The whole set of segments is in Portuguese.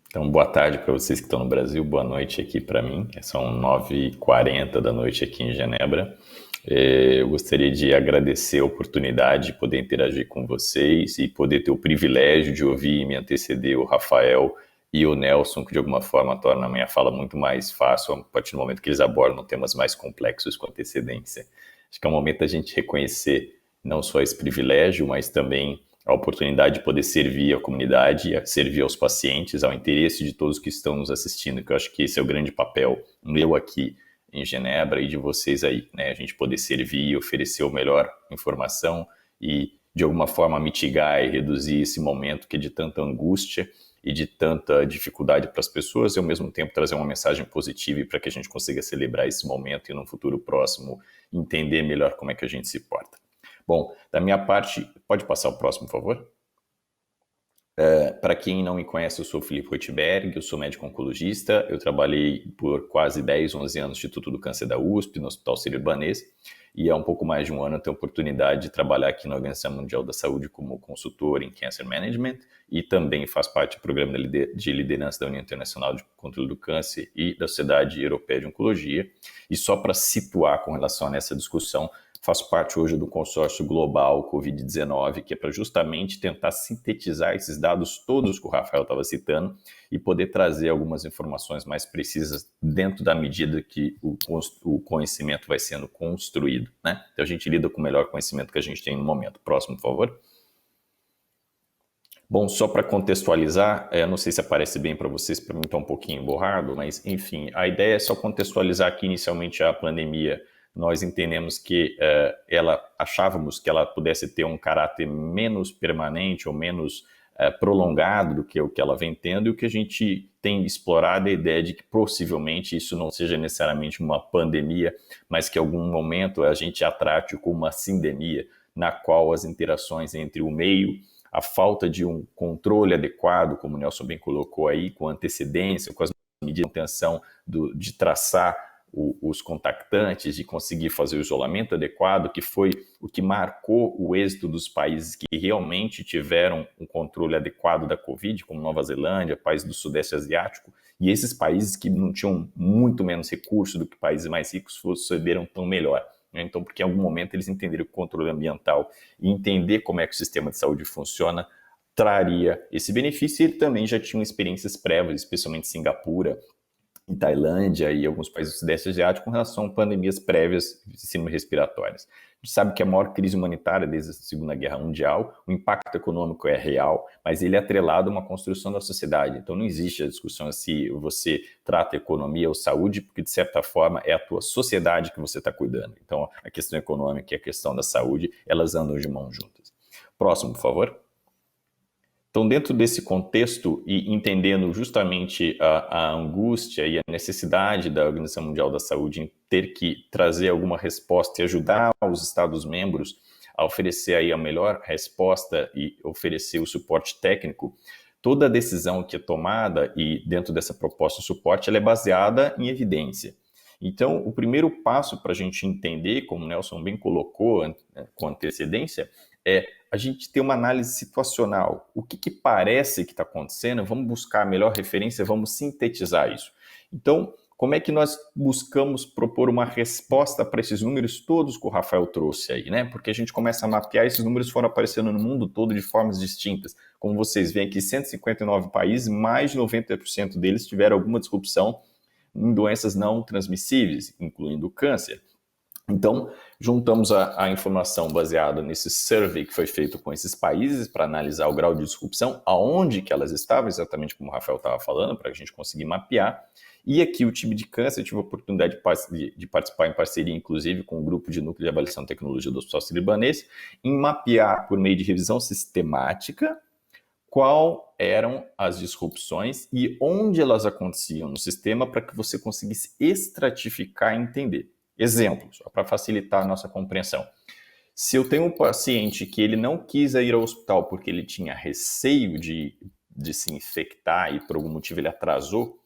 Então, boa tarde para vocês que estão no Brasil, boa noite aqui para mim. São 9h40 da noite aqui em Genebra. Eu gostaria de agradecer a oportunidade de poder interagir com vocês e poder ter o privilégio de ouvir e me anteceder o Rafael e o Nelson, que de alguma forma torna a minha fala muito mais fácil a partir do momento que eles abordam temas mais complexos com antecedência. Acho que é um momento da gente reconhecer não só esse privilégio, mas também a oportunidade de poder servir a comunidade, servir aos pacientes, ao interesse de todos que estão nos assistindo, que eu acho que esse é o grande papel meu aqui em Genebra e de vocês aí, né? A gente poder servir e oferecer o melhor informação e, de alguma forma, mitigar e reduzir esse momento que é de tanta angústia e de tanta dificuldade para as pessoas e, ao mesmo tempo, trazer uma mensagem positiva para que a gente consiga celebrar esse momento e, no futuro próximo, entender melhor como é que a gente se porta. Bom, da minha parte, pode passar o próximo, por favor? Para quem não me conhece, eu sou Felipe Roitberg, eu sou médico oncologista, eu trabalhei por quase 10, 11 anos no Instituto do Câncer da USP, no Hospital Sírio-Libanês, e há um pouco mais de um ano eu tenho a oportunidade de trabalhar aqui na Organização Mundial da Saúde como consultor em Cancer Management e também faço parte do programa de liderança da União Internacional de Controle do Câncer e da Sociedade Europeia de Oncologia. E só para situar com relação a essa discussão, faço parte hoje do consórcio global Covid-19, que é para justamente tentar sintetizar esses dados todos que o Rafael estava citando e poder trazer algumas informações mais precisas dentro da medida que o conhecimento vai sendo construído, né? Então a gente lida com o melhor conhecimento que a gente tem no momento. Próximo, por favor. Bom, só para contextualizar, não sei se aparece bem para vocês, para mim está um pouquinho borrado, mas enfim, a ideia é só contextualizar que inicialmente a pandemia nós entendemos que achávamos que ela pudesse ter um caráter menos permanente ou menos prolongado do que o que ela vem tendo, e o que a gente tem explorado é a ideia de que possivelmente isso não seja necessariamente uma pandemia, mas que em algum momento a gente a trate como uma sindemia, na qual as interações entre o meio, a falta de um controle adequado, como o Nelson bem colocou aí, com antecedência, com as medidas de contenção de traçar os contactantes, de conseguir fazer o isolamento adequado, que foi o que marcou o êxito dos países que realmente tiveram um controle adequado da Covid, como Nova Zelândia, países do Sudeste Asiático, e esses países que não tinham muito menos recursos do que países mais ricos receberam tão melhor. Então, porque em algum momento eles entenderam que o controle ambiental e entender como é que o sistema de saúde funciona traria esse benefício, e ele também já tinha experiências prévias, especialmente Singapura, em Tailândia e alguns países do Sudeste Asiático com relação a pandemias prévias de síndrome respiratórias. A gente sabe que a maior crise humanitária desde a Segunda Guerra Mundial, o impacto econômico é real, mas ele é atrelado a uma construção da sociedade. Então não existe a discussão se você trata a economia ou saúde, porque de certa forma é a tua sociedade que você está cuidando. Então a questão econômica e a questão da saúde, elas andam de mãos juntas. Próximo, por favor. Então, dentro desse contexto e entendendo justamente a angústia e a necessidade da Organização Mundial da Saúde em ter que trazer alguma resposta e ajudar os Estados-membros a oferecer aí a melhor resposta e oferecer o suporte técnico, toda a decisão que é tomada e dentro dessa proposta de suporte, ela é baseada em evidência. Então, o primeiro passo para a gente entender, como o Nelson bem colocou com antecedência, é a gente ter uma análise situacional. O que parece que está acontecendo? Vamos buscar a melhor referência, vamos sintetizar isso. Então, como é que nós buscamos propor uma resposta para esses números todos que o Rafael trouxe aí, né? Porque a gente começa a mapear, esses números foram aparecendo no mundo todo de formas distintas. Como vocês veem aqui, 159 países, mais de 90% deles tiveram alguma disrupção em doenças não transmissíveis, incluindo o câncer. Então, juntamos a informação baseada nesse survey que foi feito com esses países para analisar o grau de disrupção, aonde que elas estavam, exatamente como o Rafael estava falando, para a gente conseguir mapear. E aqui o time de câncer, eu tive a oportunidade de participar em parceria, inclusive, com o grupo de núcleo de avaliação de tecnologia do Hospital Sírio-Libanês, em mapear, por meio de revisão sistemática, qual eram as disrupções e onde elas aconteciam no sistema para que você conseguisse estratificar e entender. Exemplos, para facilitar a nossa compreensão. Se eu tenho um paciente que ele não quis ir ao hospital porque ele tinha receio de se infectar e por algum motivo ele atrasou,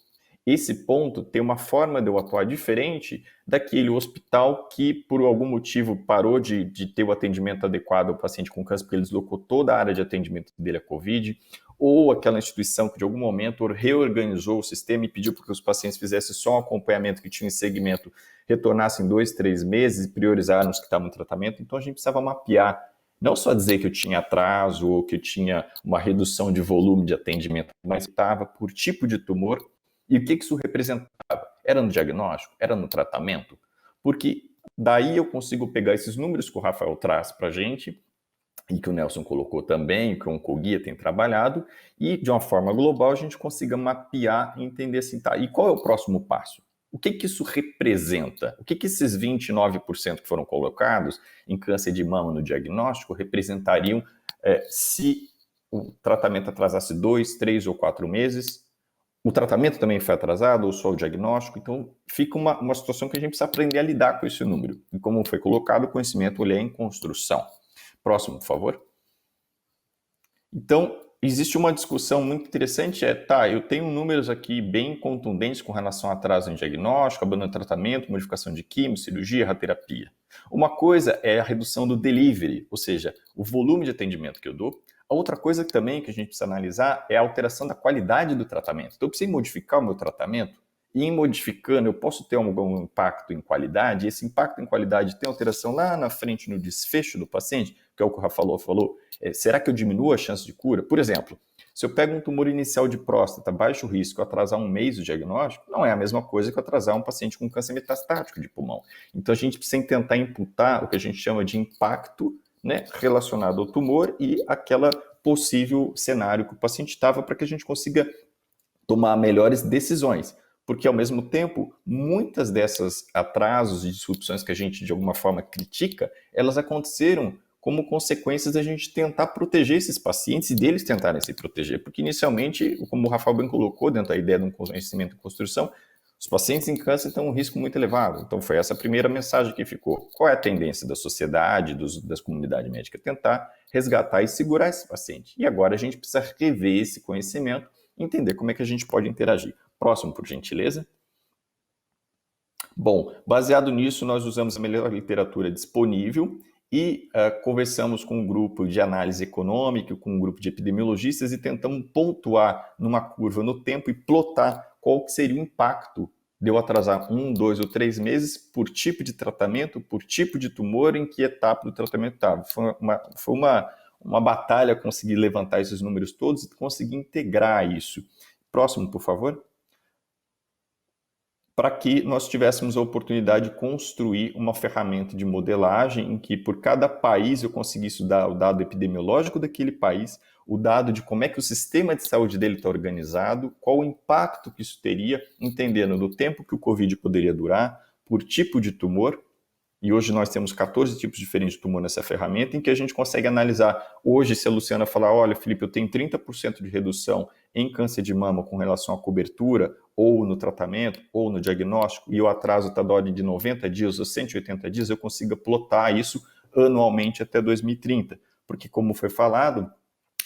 esse ponto tem uma forma de eu atuar diferente daquele hospital que, por algum motivo, parou de ter o atendimento adequado ao paciente com câncer, porque ele deslocou toda a área de atendimento dele à Covid, ou aquela instituição que, de algum momento, reorganizou o sistema e pediu para que os pacientes fizessem só um acompanhamento que tinha em segmento, retornassem 2, 3 meses e priorizaram os que estavam em tratamento. Então, a gente precisava mapear, não só dizer que eu tinha atraso ou que eu tinha uma redução de volume de atendimento, mas estava por tipo de tumor. E o que isso representava? Era no diagnóstico? Era no tratamento? Porque daí eu consigo pegar esses números que o Rafael traz para a gente, e que o Nelson colocou também, que o Oncoguia tem trabalhado, e de uma forma global a gente consiga mapear e entender assim, tá, e qual é o próximo passo? O que isso representa? O que esses 29% que foram colocados em câncer de mama no diagnóstico representariam se o tratamento atrasasse 2, 3 ou 4 meses? O tratamento também foi atrasado, ou só o diagnóstico? Então, fica uma situação que a gente precisa aprender a lidar com esse número. E como foi colocado, o conhecimento ele é em construção. Próximo, por favor. Então, existe uma discussão muito interessante, eu tenho números aqui bem contundentes com relação a atraso em diagnóstico, abandono de tratamento, modificação de quimio, cirurgia, radioterapia. Uma coisa é a redução do delivery, ou seja, o volume de atendimento que eu dou. A outra coisa também que a gente precisa analisar é a alteração da qualidade do tratamento. Então, eu preciso modificar o meu tratamento, e em modificando eu posso ter algum impacto em qualidade, e esse impacto em qualidade tem alteração lá na frente no desfecho do paciente, que é o que o Rafa falou. Será que eu diminuo a chance de cura? Por exemplo, se eu pego um tumor inicial de próstata, baixo risco, atrasar um mês o diagnóstico, não é a mesma coisa que atrasar um paciente com câncer metastático de pulmão. Então a gente precisa tentar imputar o que a gente chama de impacto, né, relacionado ao tumor e aquela possível cenário que o paciente estava, para que a gente consiga tomar melhores decisões. Porque, ao mesmo tempo, muitas dessas atrasos e disrupções que a gente, de alguma forma, critica, elas aconteceram como consequências da gente tentar proteger esses pacientes e deles tentarem se proteger. Porque, inicialmente, como o Rafael bem colocou, dentro da ideia de um conhecimento em construção, os pacientes em câncer têm um risco muito elevado. Então, foi essa a primeira mensagem que ficou. Qual é a tendência da sociedade, das comunidades médicas? Tentar resgatar e segurar esse paciente. E agora a gente precisa rever esse conhecimento e entender como é que a gente pode interagir. Próximo, por gentileza. Bom, baseado nisso, nós usamos a melhor literatura disponível e conversamos com um grupo de análise econômica, com um grupo de epidemiologistas e tentamos pontuar numa curva no tempo e plotar qual que seria o impacto de eu atrasar 1, 2 ou 3 meses por tipo de tratamento, por tipo de tumor, em que etapa do tratamento estava. Foi uma batalha conseguir levantar esses números todos e conseguir integrar isso. Próximo, por favor. Para que nós tivéssemos a oportunidade de construir uma ferramenta de modelagem em que, por cada país, eu conseguisse dar o dado epidemiológico daquele país, o dado de como é que o sistema de saúde dele está organizado, qual o impacto que isso teria, entendendo do tempo que o Covid poderia durar, por tipo de tumor. E hoje nós temos 14 tipos diferentes de tumor nessa ferramenta, em que a gente consegue analisar. Hoje, se a Luciana falar, olha, Felipe, eu tenho 30% de redução em câncer de mama com relação à cobertura, ou no tratamento, ou no diagnóstico, e o atraso está da ordem de 90 dias ou 180 dias, eu consiga plotar isso anualmente até 2030. Porque, como foi falado,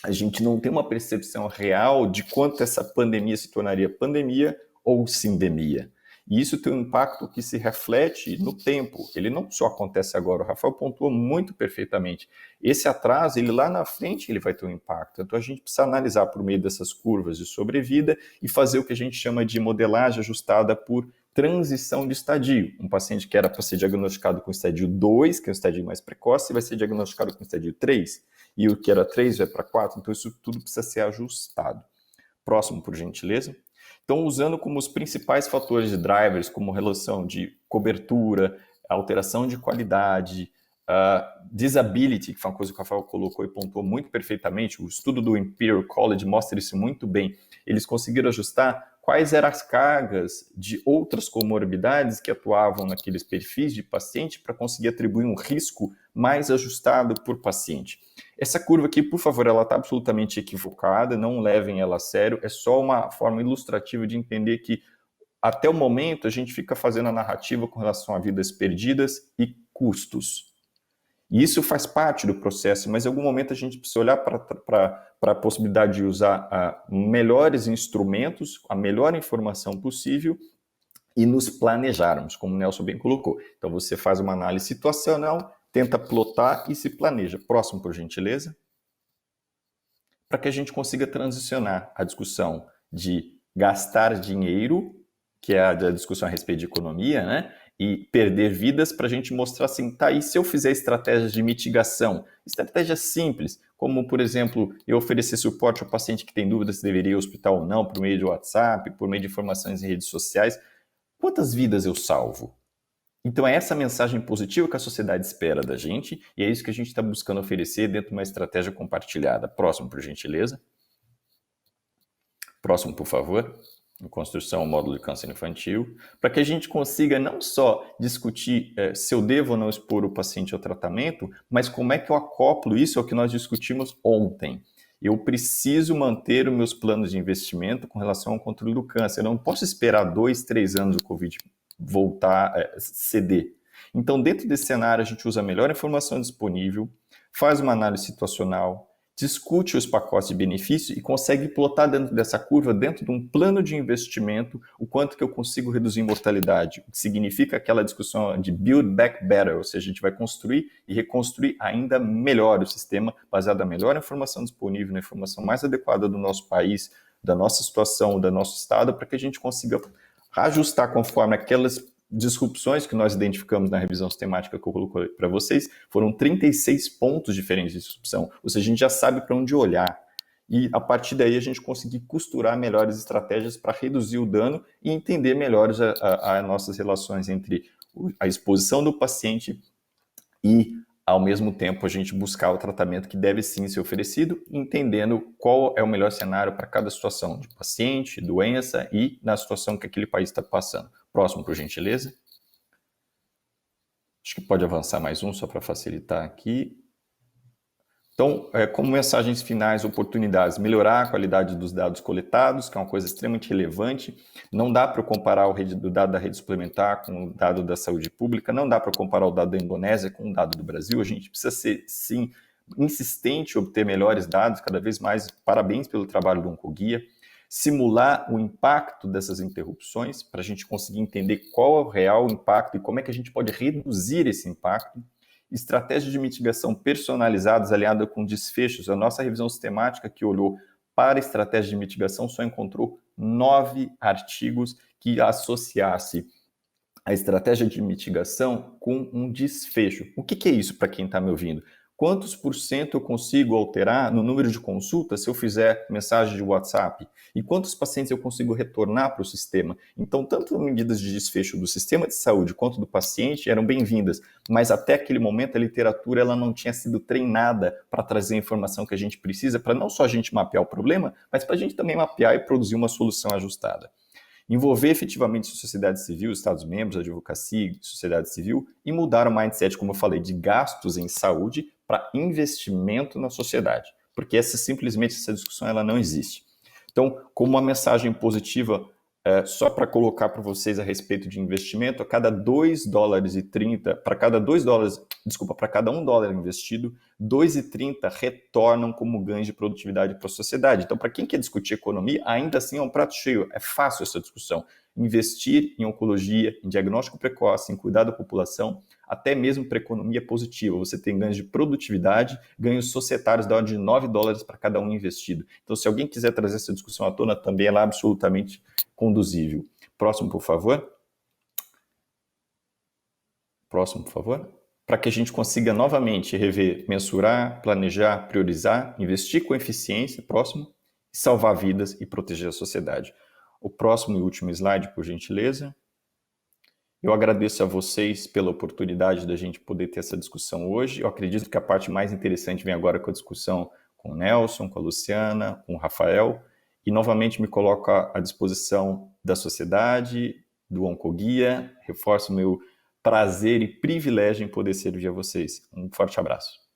a gente não tem uma percepção real de quanto essa pandemia se tornaria pandemia ou sindemia. E isso tem um impacto que se reflete no tempo. Ele não só acontece agora, o Rafael pontuou muito perfeitamente. Esse atraso, ele lá na frente, ele vai ter um impacto. Então a gente precisa analisar por meio dessas curvas de sobrevida e fazer o que a gente chama de modelagem ajustada por transição de estadio. Um paciente que era para ser diagnosticado com estadio 2, que é o estadio mais precoce, vai ser diagnosticado com estadio 3, e o que era 3 vai para 4, então isso tudo precisa ser ajustado. Próximo, por gentileza. Então, usando como os principais fatores de drivers, como relação de cobertura, alteração de qualidade, disability, que foi uma coisa que o Rafael colocou e pontuou muito perfeitamente, o estudo do Imperial College mostra isso muito bem. Eles conseguiram ajustar quais eram as cargas de outras comorbidades que atuavam naqueles perfis de paciente para conseguir atribuir um risco mais ajustado por paciente. Essa curva aqui, por favor, ela está absolutamente equivocada, não levem ela a sério, é só uma forma ilustrativa de entender que, até o momento, a gente fica fazendo a narrativa com relação a vidas perdidas e custos. E isso faz parte do processo, mas em algum momento a gente precisa olhar para a possibilidade de usar melhores instrumentos, a melhor informação possível e nos planejarmos, como o Nelson bem colocou. Então você faz uma análise situacional, tenta plotar e se planeja. Próximo, por gentileza. Para que a gente consiga transicionar a discussão de gastar dinheiro, que é a discussão a respeito de economia, né? E perder vidas, para a gente mostrar assim, tá, e se eu fizer estratégias de mitigação? Estratégias simples, como, por exemplo, eu oferecer suporte ao paciente que tem dúvidas se deveria ir ao hospital ou não, por meio de WhatsApp, por meio de informações em redes sociais. Quantas vidas eu salvo? Então é essa mensagem positiva que a sociedade espera da gente e é isso que a gente está buscando oferecer dentro de uma estratégia compartilhada. Próximo, por gentileza. Próximo, por favor. Construção módulo de câncer infantil, para que a gente consiga não só discutir se eu devo ou não expor o paciente ao tratamento, mas como é que eu acoplo isso ao que nós discutimos ontem. Eu preciso manter os meus planos de investimento com relação ao controle do câncer. Eu não posso esperar 2, 3 anos o Covid voltar a ceder. Então, dentro desse cenário, a gente usa a melhor informação disponível, faz uma análise situacional, discute os pacotes de benefício e consegue plotar dentro dessa curva, dentro de um plano de investimento, o quanto que eu consigo reduzir mortalidade, o que significa aquela discussão de build back better, ou seja, a gente vai construir e reconstruir ainda melhor o sistema, baseado na melhor informação disponível, na informação mais adequada do nosso país, da nossa situação, do nosso estado, para que a gente consiga ajustar conforme aquelas disrupções que nós identificamos na revisão sistemática que eu coloquei para vocês. Foram 36 pontos diferentes de disrupção, ou seja, a gente já sabe para onde olhar. E a partir daí a gente conseguir costurar melhores estratégias para reduzir o dano e entender melhores as nossas relações entre a exposição do paciente e, ao mesmo tempo, a gente buscar o tratamento que deve sim ser oferecido, entendendo qual é o melhor cenário para cada situação de paciente, doença e na situação que aquele país está passando. Próximo, por gentileza. Acho que pode avançar mais um, só para facilitar aqui. Então, como mensagens finais, oportunidades, melhorar a qualidade dos dados coletados, que é uma coisa extremamente relevante. Não dá para comparar o dado da rede suplementar com o dado da saúde pública, não dá para comparar o dado da Indonésia com o dado do Brasil. A gente precisa ser, sim, insistente em obter melhores dados, cada vez mais. Parabéns pelo trabalho do Oncoguia. Simular o impacto dessas interrupções, para a gente conseguir entender qual é o real impacto e como é que a gente pode reduzir esse impacto. Estratégias de mitigação personalizadas aliada com desfechos. A nossa revisão sistemática que olhou para estratégia de mitigação só encontrou 9 artigos que associasse a estratégia de mitigação com um desfecho. O que é isso para quem está me ouvindo? Quantos por cento eu consigo alterar no número de consultas se eu fizer mensagem de WhatsApp? E quantos pacientes eu consigo retornar para o sistema? Então, tanto medidas de desfecho do sistema de saúde quanto do paciente eram bem-vindas, mas até aquele momento a literatura ela não tinha sido treinada para trazer a informação que a gente precisa, para não só a gente mapear o problema, mas para a gente também mapear e produzir uma solução ajustada. Envolver efetivamente a sociedade civil, Estados-membros, a advocacia, sociedade civil e mudar o mindset, como eu falei, de gastos em saúde para investimento na sociedade, porque simplesmente essa discussão ela não existe. Então, como uma mensagem positiva, só para colocar para vocês a respeito de investimento, a cada $2,30, para cada $1 investido, 2,30 retornam como ganho de produtividade para a sociedade. Então, para quem quer discutir economia, ainda assim é um prato cheio, é fácil essa discussão. Investir em oncologia, em diagnóstico precoce, em cuidar da população, até mesmo para economia positiva. Você tem ganhos de produtividade, ganhos societários da ordem de $9 para cada um investido. Então, se alguém quiser trazer essa discussão à tona, também ela é absolutamente conduzível. Próximo, por favor. Próximo, por favor. Para que a gente consiga novamente rever, mensurar, planejar, priorizar, investir com eficiência, próximo, salvar vidas e proteger a sociedade. O próximo e último slide, por gentileza. Eu agradeço a vocês pela oportunidade da gente poder ter essa discussão hoje. Eu acredito que a parte mais interessante vem agora com a discussão com o Nelson, com a Luciana, com o Rafael. E novamente me coloco à disposição da sociedade, do Oncoguia. Reforço o meu prazer e privilégio em poder servir a vocês. Um forte abraço.